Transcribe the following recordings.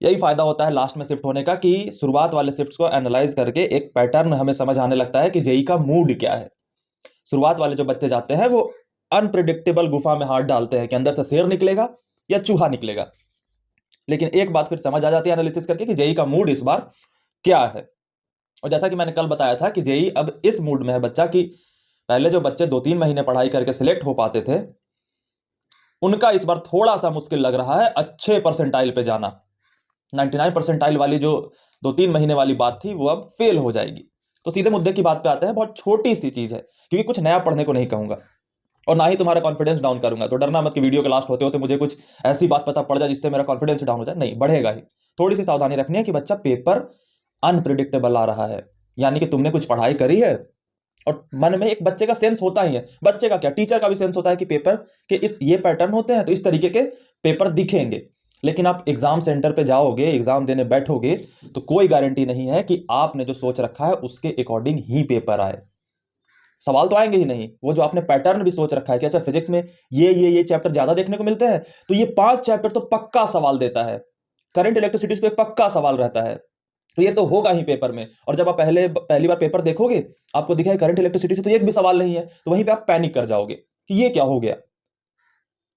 यही फायदा होता है लास्ट में शिफ्ट होने का कि शुरुआत वाले शिफ्ट्स को एनालाइज करके एक पैटर्न हमें समझ आने लगता है कि जेई का मूड क्या है। शुरुआत वाले जो बच्चे जाते हैं वो अनप्रिडिक्टेबल गुफा में हाथ डालते हैं कि अंदर से शेर निकलेगा या चूहा निकलेगा। लेकिन एक बात फिर समझ आ जाती है एनालिसिस करके कि जेई का मूड इस बार क्या है। और जैसा कि मैंने कल बताया था कि जेई अब इस मूड में है बच्चा कि पहले जो बच्चे 2-3 महीने पढ़ाई करके सिलेक्ट हो पाते थे, उनका इस बार थोड़ा सा मुश्किल लग रहा है अच्छे परसेंटाइल पे जाना। 99 परसेंटाइल वाली जो 2-3 महीने वाली बात थी वो अब फेल हो जाएगी। तो सीधे मुद्दे की बात पे आते हैं, बहुत छोटी सी चीज है क्योंकि कुछ नया पढ़ने को नहीं कहूंगा और ना ही तुम्हारा कॉन्फिडेंस डाउन करूंगा। तो डरना मत कि वीडियो के लास्ट होते होते मुझे कुछ ऐसी बात पता पड़ जाए जिससे मेरा कॉन्फिडेंस डाउन हो जाए, नहीं, बढ़ेगा ही। थोड़ी सी सावधानी रखनी है कि बच्चा पेपर अनप्रिडिक्टेबल आ रहा है, यानी कि तुमने कुछ पढ़ाई करी है और मन में एक बच्चे का सेंस होता ही है। बच्चे का क्या, टीचर का भी सेंस होता है कि पेपर के इस ये पैटर्न होते हैं तो इस तरीके के पेपर दिखेंगे। लेकिन आप एग्जाम सेंटर पे जाओगे, एग्जाम देने बैठोगे तो कोई गारंटी नहीं है कि आपने जो सोच रखा है उसके अकॉर्डिंग ही पेपर आए। सवाल तो आएंगे ही नहीं। वो जो आपने पैटर्न भी सोच रखा है कि अच्छा फिजिक्स में ये चैप्टर ज्यादा देखने को मिलते हैं तो ये 5 चैप्टर तो पक्का सवाल देता है। करंट इलेक्ट्रिसिटी तो एक पक्का सवाल रहता है, तो ये तो होगा ही पेपर में। और जब आप पहली बार पेपर देखोगे, आपको दिखा है करंट इलेक्ट्रिसिटी से तो एक भी सवाल नहीं है, तो वहीं पे आप पैनिक कर जाओगे कि ये क्या हो गया।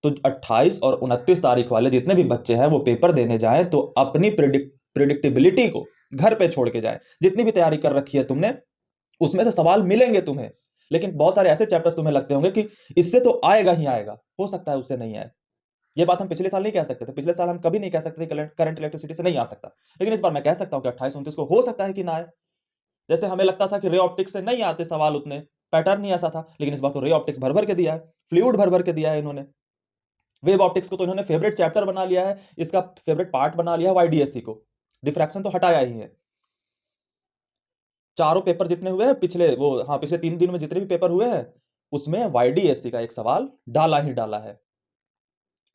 तो 28 और 29 तारीख वाले जितने भी बच्चे हैं वो पेपर देने जाएं तो अपनी प्रिडिक्टेबिलिटी को घर पे छोड़ के जाएं। जितनी भी तैयारी कर रखी है तुमने उसमें से सवाल मिलेंगे तुम्हें, लेकिन बहुत सारे ऐसे चैप्टर्स तुम्हें लगते होंगे कि इससे तो आएगा ही आएगा, हो सकता है उससे नहीं आए। ये बात हम पिछले साल नहीं कह सकते थे, पिछले साल हम कभी नहीं कह सकते करंट इलेक्ट्रिसिटी से नहीं आ सकता। लेकिन इस बार मैं कह सकता हूं कि 28-29 को हो सकता है कि ना आए। जैसे हमें लगता था कि रे ऑप्टिक्स से नहीं आते सवाल, उतने पैटर्न नहीं ऐसा था, लेकिन इस बार तो रे ऑप्टिक्स भर भर के दिया है, फ्लूइड भर भर के दिया है इन्होंने। वेव ऑप्टिक्स को तो इन्होंने फेवरेट चैप्टर बना लिया है, इसका फेवरेट पार्ट बना लिया है वाईडीएससी को। डिफ्रैक्शन तो हटाया ही है। चारों पेपर जितने हुए हैं पिछले, वो हाँ, पिछले 3 दिन में जितने भी पेपर हुए हैं उसमें वाईडीएससी का एक सवाल डाला ही डाला है।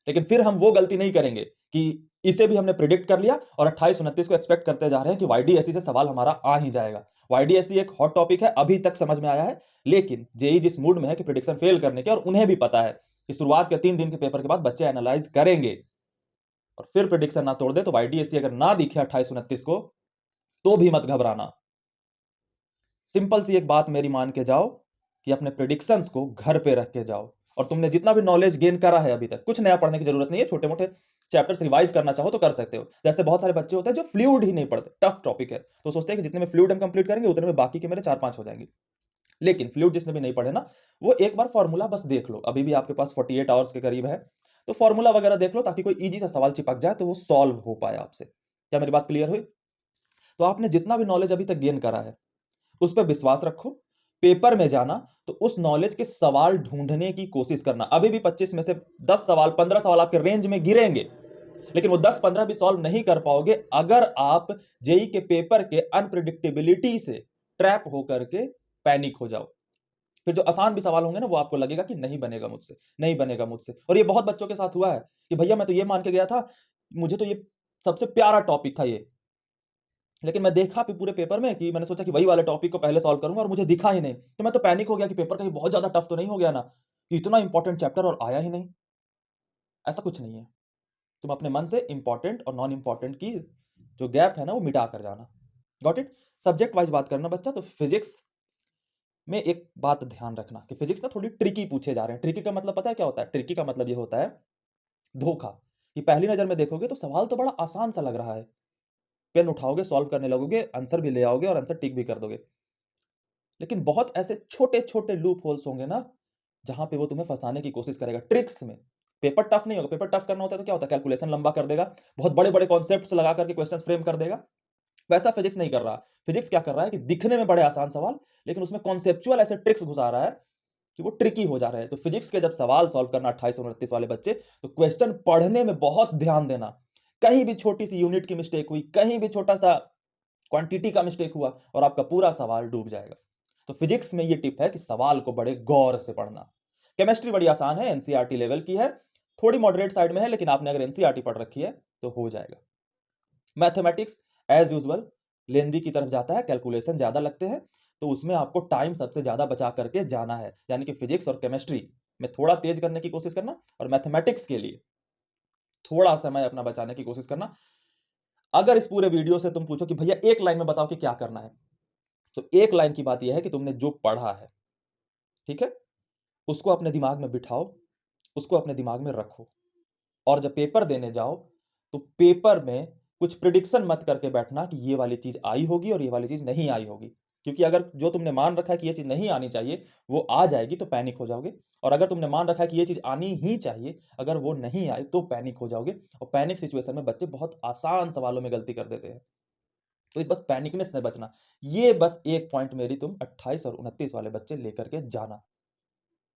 लेकिन फिर हम वो गलती नहीं करेंगे कि इसे भी हमने प्रिडिक्ट कर लिया और 28-29 को एक्सपेक्ट करते जा रहे हैं कि वाईडीएससी से सवाल हमारा आ ही जाएगा। वाईडीएससी एक हॉट टॉपिक है, अभी तक समझ में आया है। लेकिन जेई जिस मूड में है कि प्रिडिक्शन फेल करने के, और उन्हें भी पता है कि शुरुआत के 3 दिन के पेपर के बाद बच्चे एनालाइज करेंगे और फिर प्रिडिक्शन ना तोड़ दे, तो वाईडीएससी अगर ना दिखे 28-29 को तो भी मत घबराना। सिंपल सी एक बात मेरी मान के जाओ कि अपने प्रिडिक्शंस को घर पे रख के जाओ। और तुमने जितना भी नॉलेज गेन करा है अभी तक, कुछ नया पढ़ने की जरूरत नहीं है। छोटे मोटे चैप्टर्स रिवाइज करना चाहो तो कर सकते हो। जैसे बहुत सारे बच्चे होते हैं जो फ्लूइड ही नहीं पढ़ते, टफ टॉपिक है, तो सोचते हैं कि जितने में फ्लूइड हम कंप्लीट करेंगे उतने में बाकी के मेरे 4-5 हो जाएंगे। लेकिन फ्लूइड जिसने भी नहीं पढ़े ना, वो एक बार फॉर्मूला बस देख लो, अभी भी आपके पास 48 आवर्स के करीब है, तो फॉर्मूला वगैरह देख लो ताकि कोई इजी सा सवाल चिपक जाए तो वो सॉल्व हो पाए आपसे। क्या मेरी बात क्लियर हुई? तो आपने जितना भी नॉलेज अभी तक गेन करा है उस पर विश्वास रखो। पेपर में जाना तो उस नॉलेज के सवाल ढूंढने की कोशिश करना। अभी भी 25 में से 10 सवाल, 15 सवाल आपके रेंज में गिरेंगे, लेकिन वो 10-15 भी सॉल्व नहीं कर पाओगे अगर आप जेई के पेपर के अनप्रिडिक्टेबिलिटी से ट्रैप होकर के पैनिक हो जाओ। फिर जो आसान भी सवाल होंगे ना वो आपको लगेगा कि नहीं बनेगा मुझसे, नहीं बनेगा मुझसे। और ये बहुत बच्चों के साथ हुआ है कि भैया मैं तो ये मान के गया था, मुझे तो ये सबसे प्यारा टॉपिक था ये, लेकिन मैं देखा पूरे पेपर में कि मैंने सोचा कि वही वाले टॉपिक को पहले सॉल्व करूंगा और मुझे दिखा ही नहीं, तो मैं तो पैनिक हो गया कि पेपर कहीं बहुत ज्यादा टफ तो नहीं हो गया ना, कि इतना इंपॉर्टेंट चैप्टर और आया ही नहीं। ऐसा कुछ नहीं है। तुम अपने मन से इंपॉर्टेंट और नॉन इंपॉर्टेंट की जो गैप है ना वो मिटा कर जाना। Got it? सब्जेक्ट वाइज बात करना बच्चा, तो फिजिक्स में एक बात ध्यान रखना कि फिजिक्स ना थोड़ी ट्रिकी पूछे जा रहे हैं। ट्रिकी का मतलब पता है क्या होता है? ट्रिकी का मतलब ये होता है धोखा। कि पहली नजर में देखोगे तो सवाल तो बड़ा आसान सा लग रहा है, पेन उठाओगे, सॉल्व करने लगोगे, आंसर भी ले आओगे और आंसर टिक भी कर दोगे, लेकिन बहुत ऐसे छोटे छोटे लूप होल्स होंगे ना जहां पे वो तुम्हें फंसाने की कोशिश करेगा ट्रिक्स में। पेपर टफ नहीं होगा। पेपर टफ करना होता है तो क्या होता है, कैलकुलेशन लंबा कर देगा, बहुत बड़े बड़े कॉन्सेप्ट्स लगा करके क्वेश्चंस फ्रेम कर देगा। वैसा फिजिक्स नहीं कर रहा। फिजिक्स क्या कर रहा है कि दिखने में बड़े आसान सवाल, लेकिन उसमें कॉन्सेप्चुअल ऐसे ट्रिक्स घुसा रहा है कि वो ट्रिकी हो जा रहे हैं। तो फिजिक्स के जब सवाल सॉल्व करना 28-29 वाले बच्चे, तो क्वेश्चन पढ़ने में बहुत ध्यान देना। कहीं भी छोटी सी यूनिट की मिस्टेक हुई, कहीं भी छोटा सा क्वांटिटी का मिस्टेक हुआ और आपका पूरा सवाल डूब जाएगा। तो फिजिक्स में ये टिप है कि सवाल को बड़े गौर से पढ़ना। केमिस्ट्री बड़ी आसान है, एनसीईआरटी लेवल की है, थोड़ी मॉडरेट साइड में है, लेकिन आपने अगर एनसीईआरटी पढ़ रखी है तो हो जाएगा। मैथमेटिक्स एज यूजुअल लेंदी की तरफ जाता है, कैलकुलेशन ज्यादा लगते हैं, तो उसमें आपको टाइम सबसे ज्यादा बचा करके जाना है। यानी कि फिजिक्स और केमिस्ट्री में थोड़ा तेज करने की कोशिश करना और मैथमेटिक्स के लिए थोड़ा समय अपना बचाने की कोशिश करना। अगर इस पूरे वीडियो से तुम पूछो कि भैया एक लाइन में बताओ कि क्या करना है, तो एक लाइन की बात यह है कि तुमने जो पढ़ा है, ठीक है? उसको अपने दिमाग में बिठाओ, उसको अपने दिमाग में रखो और जब पेपर देने जाओ, तो पेपर में कुछ प्रिडिक्शन मत करके बैठना कि ये वाली चीज़ आई होगी और ये वाली चीज़ नहीं आई होगी। क्योंकि अगर जो तुमने मान रखा है कि ये चीज़ नहीं आनी चाहिए, वो आ जाएगी तो पैनिक हो जाओगे और अगर तुमने मान रखा है कि ये चीज़ आनी ही चाहिए, अगर वो नहीं आई तो पैनिक हो जाओगे और पैनिक सिचुएशन में बच्चे बहुत आसान सवालों में गलती कर देते हैं। तो इस बस पैनिकनेस से बचना। ये बस एक पॉइंट मेरी तुम 28 और 29 वाले बच्चे लेकर के जाना।